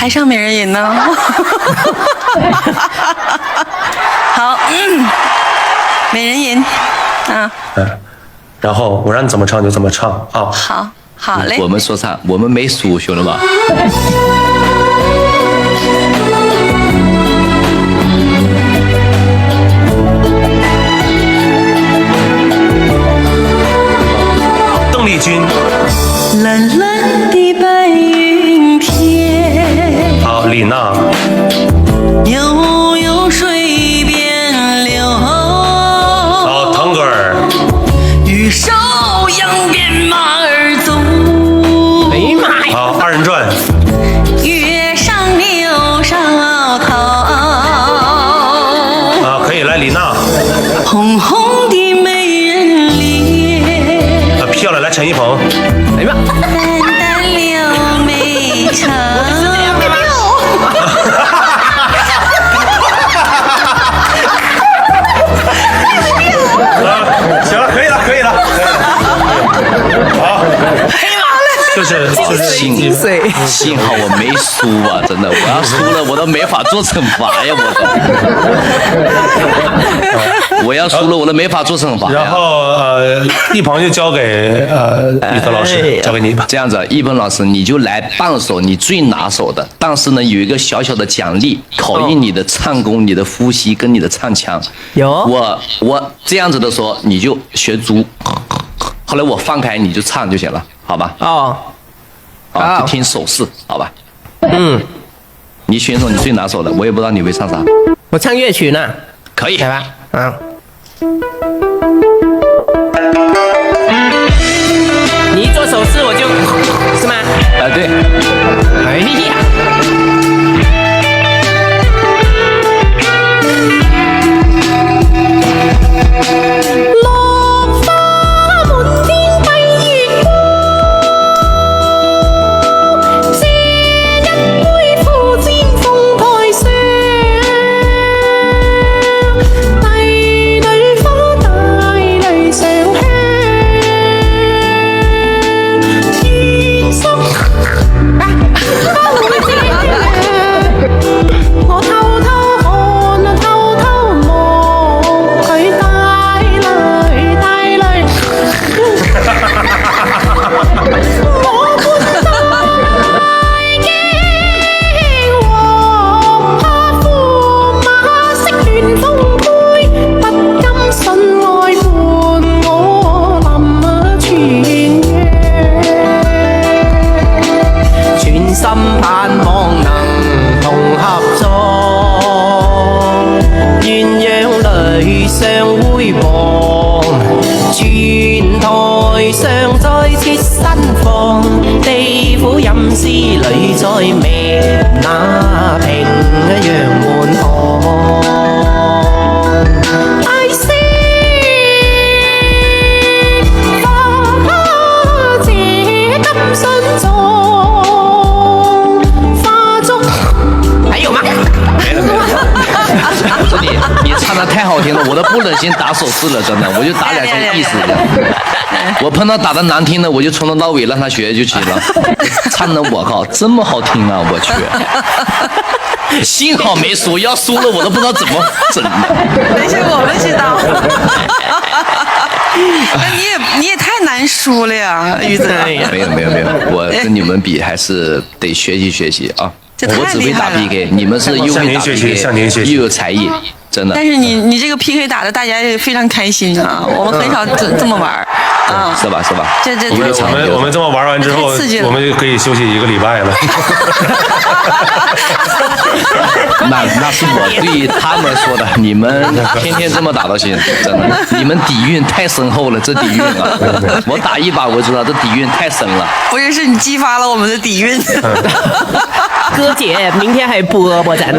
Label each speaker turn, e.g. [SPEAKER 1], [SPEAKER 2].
[SPEAKER 1] 还上美人吟呢。好，美人吟，
[SPEAKER 2] 然后我让你怎么唱就怎么唱啊。
[SPEAKER 1] 好嘞。
[SPEAKER 3] 我们说唱，我们没输，兄弟们。
[SPEAKER 2] 邓丽君。
[SPEAKER 1] 蓝蓝的白云片。
[SPEAKER 2] 好，李娜。
[SPEAKER 1] 悠悠水边流。
[SPEAKER 2] 好，腾格尔。
[SPEAKER 1] 玉手扬鞭马儿走。
[SPEAKER 4] 哎呀妈呀！
[SPEAKER 2] 好，二人转。
[SPEAKER 1] 月上柳梢头。
[SPEAKER 2] 可以来李娜。
[SPEAKER 1] 红红的美人脸。
[SPEAKER 2] 漂亮，来陈一鹏。
[SPEAKER 4] 哎呀妈！
[SPEAKER 1] 淡淡柳眉成。
[SPEAKER 2] 行了，可以了。好，就是
[SPEAKER 3] 幸好我没输啊！真的，我要输了，我都没法做惩罚呀！我要输了，我都没法做惩罚呀。
[SPEAKER 2] 然后一鹏就交给宇泽老师，交给你吧。
[SPEAKER 3] 这样子，一鹏老师你就来半首你最拿手的，但是呢有一个小小的奖励，考验你的唱功、你的呼吸跟你的唱腔。
[SPEAKER 4] 有
[SPEAKER 3] 我这样子的时候，你就学猪，后来我放开你就唱就行了，好吧？就听手势，好吧？你选首你最拿手的，我也不知道你会唱啥。
[SPEAKER 4] 我唱乐曲呢，
[SPEAKER 3] 可以，
[SPEAKER 4] 来吧？你一做手势我就是吗？
[SPEAKER 3] 对。
[SPEAKER 4] 哎呀！里再未那平陽滿堂。I see， 花這金身狀，花燭還有嗎？
[SPEAKER 3] 沒了。不是你唱的太好聽了，我都不忍心打手勢了，真的，我就打兩下意思一下。我碰到打的難聽的，我就從頭到尾讓他學就行了。唱的我靠，這麼好聽啊！我去，幸好沒輸，要輸了我都不知道怎麼整。
[SPEAKER 1] 沒事，我們知道。那你也太難輸了呀，宇子。
[SPEAKER 3] 沒有，我跟你們比還是得學習學習啊。我只會打 PK， 你們是又會打 PK， 又有才藝。真的，
[SPEAKER 1] 但是你这个 PK 打的大家也非常开心啊，我们很少这么玩啊，
[SPEAKER 3] 是吧？
[SPEAKER 1] 这
[SPEAKER 2] 我们这么玩完之后，我们就可以休息1个礼拜了。
[SPEAKER 3] 那是我对他们说的，你们天天这么打都行，真的，你们底蕴太深厚了，这底蕴啊，我打一把我知道这底蕴太深了。
[SPEAKER 1] 不是，是你激发了我们的底蕴。
[SPEAKER 4] 哥姐，明天还播咱。